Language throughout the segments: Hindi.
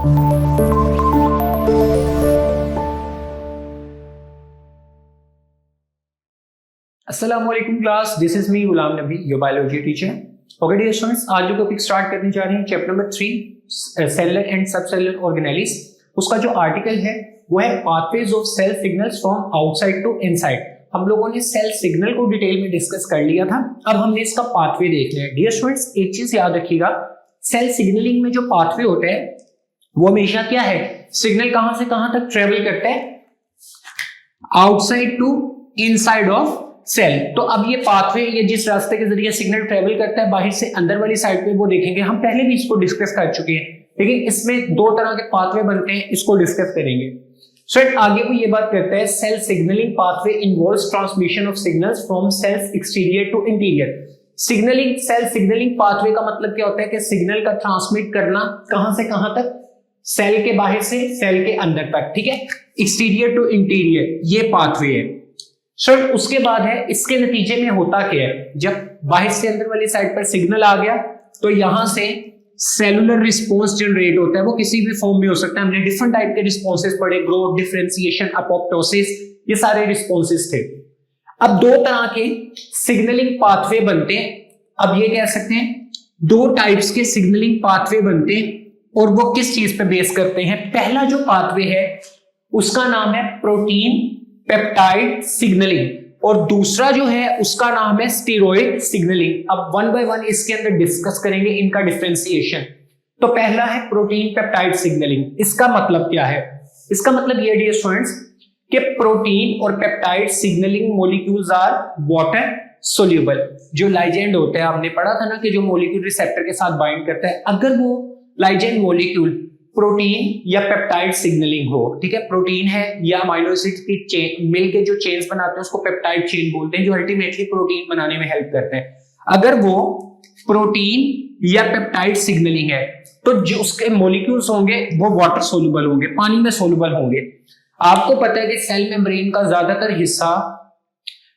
अस्सलाम वालेकुम class, this is me Ghulam Nabi, your biology teacher. Okay dear students, आज जो टॉपिक स्टार्ट करने जा रहे हैं chapter number 3 cellular and sub cellular organelles. उसका जो आर्टिकल है वो है pathways of cell signals from outside to inside. हम लोगों ने सेल सिग्नल को डिटेल में डिस्कस कर लिया था, अब हमने इसका पाथवे देखना है। डियर स्टूडेंट्स, एक चीज याद रखिएगा, सेल सिग्नलिंग में जो पाथवे होते हैं वो हमेशा क्या है, सिग्नल कहां से कहां तक ट्रेवल करते हैं, outside to inside of cell. तो अब ये पाथवे, ये जिस रास्ते के जरिए सिग्नल ट्रेवल करता है बाहर से अंदर वाली साइड पे, वो देखेंगे। हम पहले भी इसको डिस्कस कर चुके हैं, लेकिन इसमें दो तरह के पाथवे बनते हैं, इसको डिस्कस करेंगे। सो आगे वो ये बात करता है, cell signalling pathway involves transmission of signals from cells exterior to interior. Signalling, cell signalling pathway का मतलब क्या होता है कि सिग्नल का ट्रांसमिट करना कहां से कहां तक, सेल के बाहर से सेल के अंदर तक, ठीक है, एक्सटीरियर टू इंटीरियर, ये पाथवे है। सर उसके बाद है, इसके नतीजे में होता क्या है, जब बाहर से अंदर वाली साइड पर सिग्नल आ गया तो यहां से सेलुलर रिस्पॉन्स जनरेट होता है। वो किसी भी फॉर्म में हो सकता है, हमने डिफरेंट टाइप के रिस्पॉन्सेस पढ़े, ग्रोथ, डिफरेंशिएशन, अपोप्टोसिस, ये सारे रिस्पॉन्सेस थे। अब दो तरह के सिग्नलिंग पाथवे बनते हैं। अब ये कह सकते हैं दो टाइप्स के सिग्नलिंग पाथवे बनते हैं, और वो किस चीज पे बेस करते हैं। पहला जो पाथवे है उसका नाम है प्रोटीन पेप्टाइड सिग्नलिंग, और दूसरा जो है उसका नाम है स्टेरॉइड सिग्नलिंग। अब वन बाय वन इसके अंदर डिस्कस करेंगे इनका डिफरेंशिएशन। तो पहला है प्रोटीन पेप्टाइड सिग्नलिंग। इसका मतलब क्या है, इसका मतलब ये डियर स्टूडेंट्स कि प्रोटीन और peptide signalling molecules are water soluble. जो लाइगेंड होते हैं, आपने पढ़ा था ना कि जो मॉलिक्यूल रिसेप्टर के साथ बाइंड करता है, अगर वो लाइगेंड मॉलिक्यूल प्रोटीन या पेप्टाइड सिग्नलिंग हो, ठीक है, प्रोटीन है या अमीनो एसिड की चेन मिलके जो चेन्स बनाते हैं उसको पेप्टाइड चेन बोलते हैं, जो अल्टीमेटली प्रोटीन बनाने में हेल्प करते हैं। अगर वो प्रोटीन या पेप्टाइड सिग्नलिंग है तो जो उसके मॉलिक्यूल्स होंगे वो वाटर सोल्यूबल होंगे, पानी में सोल्यूबल होंगे। आपको पता है कि सेल मेम्ब्रेन का ज्यादातर हिस्सा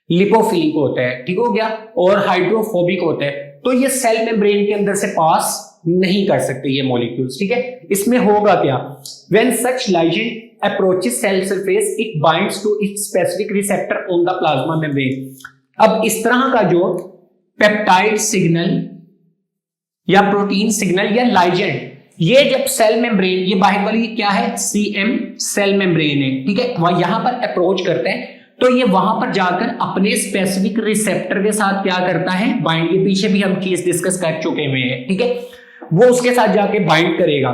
लिपोफिलिक होता है, ठीक हो गया, और हाइड्रोफोबिक होता है। तो ये सेल मेम्ब्रेन के अंदर से पास नहीं कर सकते ये मॉलिक्यूल्स, ठीक है। इसमें होगा क्या, when such ligand approaches cell surface it binds to its specific receptor on the plasma membrane. अब इस तरह का जो पेप्टाइड सिग्नल या प्रोटीन सिग्नल या लाइगेंड, ये जब सेल मेम्ब्रेन, ये बाहर वाली क्या है, सीएम सेल मेम्ब्रेन है, ठीक है, वह यहां पर अप्रोच करते हैं तो ये वहां पर जाकर अपने स्पेसिफिक रिसेप्टर के साथ क्या करता है, बाइंड। के पीछे भी हम चीज डिस्कस कर चुके हुए हैं, ठीक है, वो उसके साथ जाके बाइंड करेगा।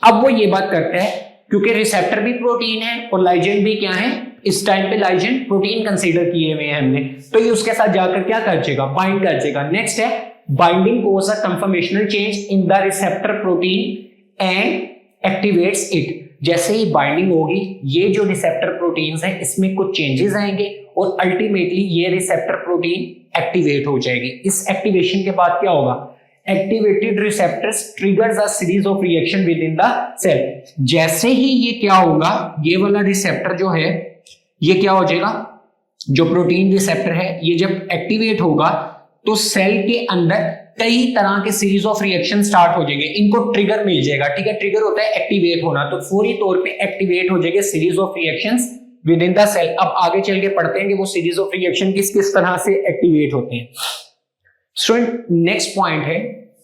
अब वो ये बात करता है, क्योंकि रिसेप्टर भी प्रोटीन है और लाइगेंड भी क्या है, इस टाइम पे लाइगेंड प्रोटीन कंसीडर किए हुए हैं हमने, तो ये उसके साथ जाकर क्या कर देगा, बाइंड कर देगा। नेक्स्ट है binding causes a conformational change in the receptor protein and activates it. जैसे ही बाइंडिंग होगी, ये जो रिसेप्टर प्रोटीन्स हैं इसमें कुछ चेंजेस आएंगे और अल्टीमेटली ये रिसेप्टर प्रोटीन एक्टिवेट हो जाएगी। इस एक्टिवेशन के बाद क्या होगा, activated receptors triggers a series of reaction within the cell. जैसे ही ये क्या होगा, ये वाला रिसेप्टर जो है ये क्या हो जाएगा, जो प्रोटीन रिसेप्टर है ये जब एक्टिवेट होगा तो सेल के अंदर कई तरह के सीरीज ऑफ रिएक्शन स्टार्ट हो जाएंगे, इनको ट्रिगर मिल जाएगा, ठीक है। ट्रिगर होता है एक्टिवेट होना, तो फौरी तौर पे एक्टिवेट हो जाएंगे series of reactions within the cell. अब आगे चल के पढ़ते हैं कि वो सीरीज ऑफ रिएक्शन किस किस तरह से एक्टिवेट होते हैं। स्टूडेंट नेक्स्ट पॉइंट है,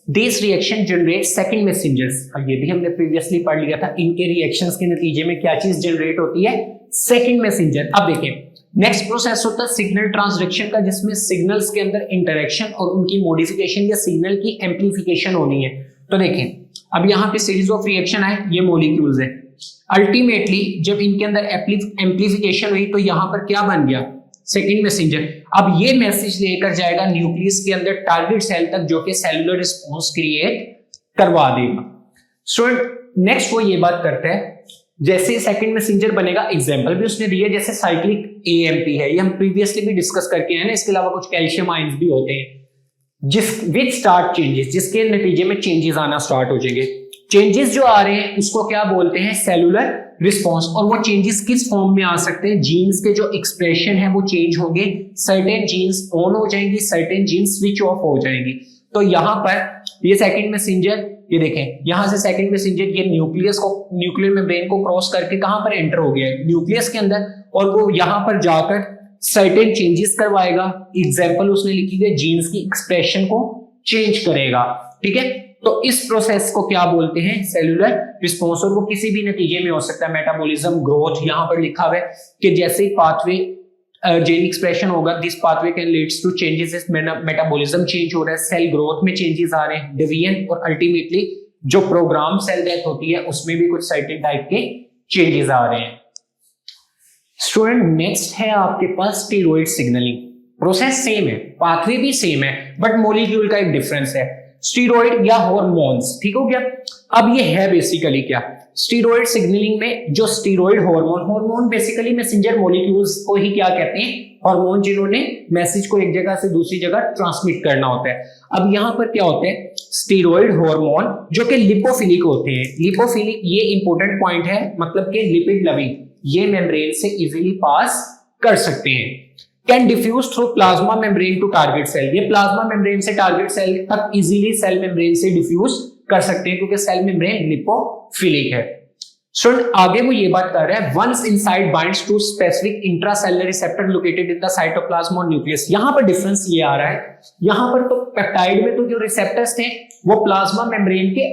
this reaction generate second messengers. ये भी हमने प्रीवियसली पढ़ लिया था, इनके रिएक्शंस के नतीजे में क्या चीज जनरेट होती है, सेकंड मैसेंजर। अब देखें, नेक्स्ट प्रोसेस होता है सिग्नल ट्रांसडक्शन का, जिसमें सिग्नल्स के अंदर इंटरेक्शन और उनकी मॉडिफिकेशन या सिग्नल की एम्प्लीफिकेशन होनी है। तो देखें, अब यहाँ पे सीरीज ऑफ रिएक्शन आए, ये मॉलिक्यूल्स है, अल्टीमेटली जब इनके अंदर एम्प्लीफिकेशन हुई तो यहाँ पर क्या बन गया, सेकंड मैसेंजर। अब ये मैसेज लेकर जाएगा न्यूक्लियस के अंदर टारगेट सेल तक, जो कि सेलुलर रिस्पॉन्स क्रिएट करवा देगा। स्टूडेंट नेक्स्ट वो ये बात करता है, जैसे सेकंड मैसेंजर बनेगा, एग्जांपल भी उसने दिया, जैसे साइक्लिक एएमपी है, ये हम प्रीवियसली भी डिस्कस करके आए ना। इसके अलावा कुछ कैल्शियम आयंस भी होते हैं, जिस विद स्टार्ट चेंजेस, जिसके नतीजे में चेंजेस आना स्टार्ट हो जाएंगे। चेंजेस जो आ रहे हैं उसको क्या बोलते हैं, सेलुलर रिस्पॉन्स। और वो चेंजेस किस फॉर्म में आ सकते हैं, जीन्स के जो एक्सप्रेशन है वो चेंज होंगे, सर्टेन जीन्स ऑन हो जाएंगी, सर्टेन जीन्स स्विच ऑफ हो जाएंगी। तो यहां पर ये सेकंड मैसेंजर ये देखें यहां से सेकंड मैसेंजर ये न्यूक्लियर मेम्ब्रेन को क्रॉस करके कहां पर एंटर हो गया है, न्यूक्लियस के अंदर, और वो यहां पर जाकर सर्टेन चेंजेस करवाएगा। एग्जाम्पल उसने लिखी है जीन्स की एक्सप्रेशन को चेंज करेगा, ठीक है। तो इस प्रोसेस को क्या बोलते हैं, सेलुलर रिस्पॉन्स, और वो किसी भी नतीजे में हो सकता है, मेटाबॉलिज्म, ग्रोथ। यहां पर लिखा हुआ है कि जैसे ही पाथवे जेन एक्सप्रेशन होगा, this pathway can leads to changes, metabolism change हो रहा है, सेल ग्रोथ में चेंजेस आ रहे हैं, डिवीजन, और अल्टीमेटली जो प्रोग्राम सेल डेथ होती है उसमें भी कुछ सर्टेन टाइप के चेंजेस आ रहे हैं। स्टूडेंट नेक्स्ट है आपके पास स्टीरॉयड सिग्नलिंग। प्रोसेस सेम है, पाथवे भी सेम है, बट मॉलिक्यूल का एक डिफरेंस है, स्टीरॉयड या हार्मोन्स, ठीक हो गया। अब ये है बेसिकली क्या, स्टीरॉयड सिग्नलिंग में जो steroid hormone basically messenger molecules को ही क्या कहते हैं, हार्मोन, जिन्होंने मैसेज को एक जगह से दूसरी जगह ट्रांसमिट करना होता है। अब यहां पर क्या होते हैं, स्टीरॉयड हार्मोन जो कि लिपोफिलिक होते हैं। लिपोफिलिक ये इंपॉर्टेंट पॉइंट है, मतलब कि लिपिड लविंग, ये मेम्ब्रेन से इजीली पास कर सकते हैं। Can diffuse through plasma membrane to target cell, ये प्लाज्मा मेम्ब्रेन से टारगेट सेल तक इजीली सेल मेम्ब्रेन से डिफ्यूज कर सकते हैं, क्योंकि सेल मेम्ब्रेन लिपोफिलिक है। स्टूडेंट आगे वो ये बात कर रहा है, once inside binds to specific intracellular receptor located in the cytoplasm और न्यूक्लियस। यहां पर डिफरेंस ये आ रहा है, यहां पर तो पेप्टाइड में तो जो रिसेप्टर्स थे वो प्लाज्मा मेम्ब्रेन के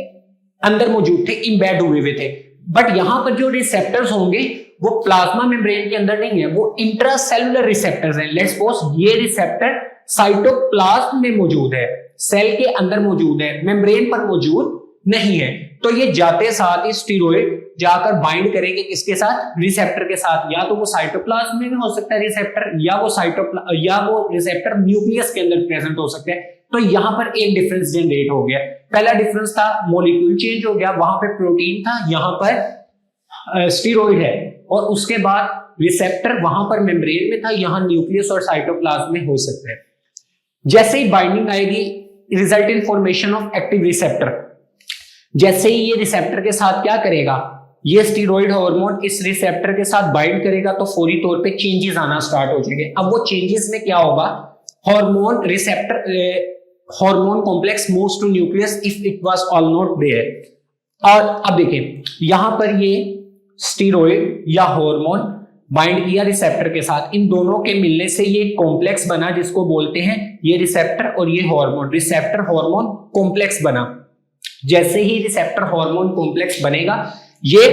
अंदर मौजूद थे, इम्बेड हुए थे, बट यहां पर जो रिसेप्टर्स होंगे वो प्लाज्मा मेम्ब्रेन के अंदर नहीं है, वो इंट्रासेलुलर रिसेप्टर्स हैं। लेट्स सपोज ये रिसेप्टर साइटोप्लाज्म में मौजूद है, सेल के अंदर मौजूद है, मेम्ब्रेन पर मौजूद नहीं है। तो ये जाते साथ ही स्टीरॉयड जाकर बाइंड करेंगे किसके साथ, रिसेप्टर के साथ, या तो वो साइटोप्लाज्म में भी हो सकता है रिसेप्टर, या वो रिसेप्टर न्यूक्लियस के अंदर प्रेजेंट हो सकते हैं। तो यहां पर एक डिफरेंस जनरेट हो गया। पहला डिफरेंस था मॉलिक्यूल चेंज हो गया, वहां पे प्रोटीन था, यहां पर स्टीरॉयड है, और उसके बाद रिसेप्टर वहां पर मेम्ब्रेन में था, यहां न्यूक्लियस और साइटोप्लाज्म में हो सकता है। जैसे ही बाइंडिंग आएगी, result in formation of active receptor, जैसे ही ये रिसेप्टर के साथ क्या करेगा, ये स्टीरॉयड हार्मोन इस रिसेप्टर के साथ बाइंड करेगा, तो फौरी तौर पे चेंजेस आना स्टार्ट हो जाएंगे। अब वो चेंजेस में क्या होगा, hormone complex moves to nucleus if it was all not there. और अब देखिए यहां पर ये स्टीरॉयड या हार्मोन बाइंड किया रिसेप्टर के साथ, इन दोनों के मिलने से ये कॉम्प्लेक्स बना, जिसको बोलते हैं ये रिसेप्टर और ये हार्मोन, रिसेप्टर हार्मोन कॉम्प्लेक्स बना। जैसे ही रिसेप्टर हार्मोन कॉम्प्लेक्स बनेगा, ये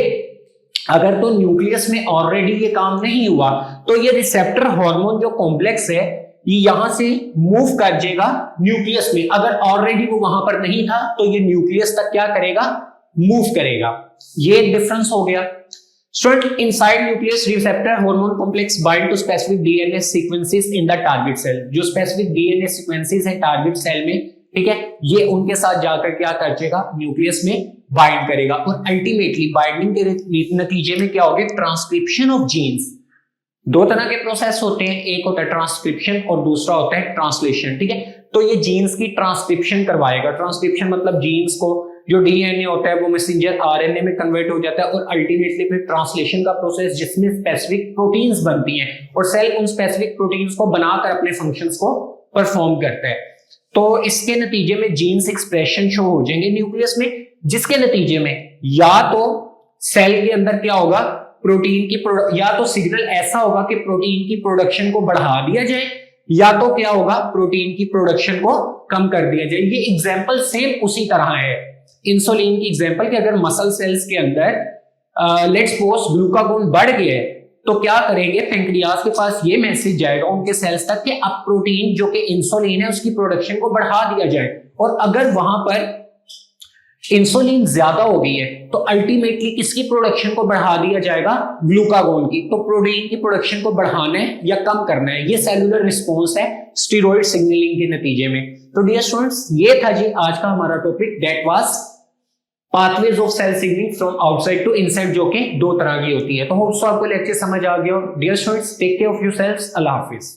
अगर तो न्यूक्लियस में ऑलरेडी ये काम नहीं हुआ, तो ये रिसेप्टर हार्मोन जो कॉम्प्लेक्स है ये यहां से मूव कर जाएगा न्यूक्लियस में। अगर ऑलरेडी वो वहां पर नहीं था तो ये न्यूक्लियस तक क्या करेगा, मूव करेगा। ये डिफरेंस हो गया। Student inside nucleus receptor hormone complex bind to specific DNA sequences in the target cell. जो स्पेसिफिक डीएनए सीक्वेंसेस है टारगेट सेल में, ठीक है, ये उनके साथ जाकर क्या कर जाएगा, न्यूक्लियस में बाइंड करेगा, और अल्टीमेटली बाइंडिंग के नतीजे में क्या होगा, ट्रांसक्रिप्शन ऑफ जीन्स। दो तरह के प्रोसेस होते हैं, एक होता है ट्रांसक्रिप्शन और दूसरा होता है ट्रांसलेशन, ठीक है। तो ये जीन्स की ट्रांसक्रिप्शन करवाएगा। ट्रांसक्रिप्शन मतलब जीन्स को जो डीएनए होता है वो मैसेंजर आरएनए में कन्वर्ट हो जाता है, और अल्टीमेटली फिर ट्रांसलेशन का प्रोसेस जिसमें स्पेसिफिक प्रोटीन्स बनती हैं, और सेल उन स्पेसिफिक प्रोटीन्स को बनाकर अपने फंक्शंस को परफॉर्म करता है। तो इसके नतीजे में जीन्स एक्सप्रेशन शो हो जाएंगे न्यूक्लियस में, जिसके नतीजे में या तो सेल के अंदर क्या होगा, प्रोटीन की या तो सिग्नल ऐसा होगा कि प्रोटीन की प्रोडक्शन को बढ़ा दिया जाए, या तो क्या होगा, प्रोटीन की प्रोडक्शन को कम कर दिया जाए। ये एग्जांपल सेम उसी तरह है इंसुलिन की एग्जांपल, कि अगर मसल सेल्स के अंदर लेट्स सपोज ग्लूकागोन बढ़ गया है, तो क्या करेंगे, पेंक्रियास के पास ये मैसेज जाएगा उनके सेल्स तक कि अब प्रोटीन जो कि इंसुलिन है उसकी प्रोडक्शन को बढ़ा दिया जाए। और अगर वहां पर इंसुलिन ज्यादा हो गई है तो अल्टीमेटली किसकी प्रोडक्शन को बढ़ा दिया जाएगा, ग्लूकागोन की। तो प्रोटीन की प्रोडक्शन को बढ़ाना है या कम करना है, ये सेलुलर रिस्पॉन्स है स्टीरॉयड सिग्नलिंग के नतीजे में। तो डियर स्टूडेंट्स, ये था जी आज का हमारा topic, that was pathways of cell signalling from outside to inside, जो कि दो तरह की होती है। तो होप्स आपको लेक्चर समझ आ गया। Dear students, take care of yourselves. Allah Hafiz.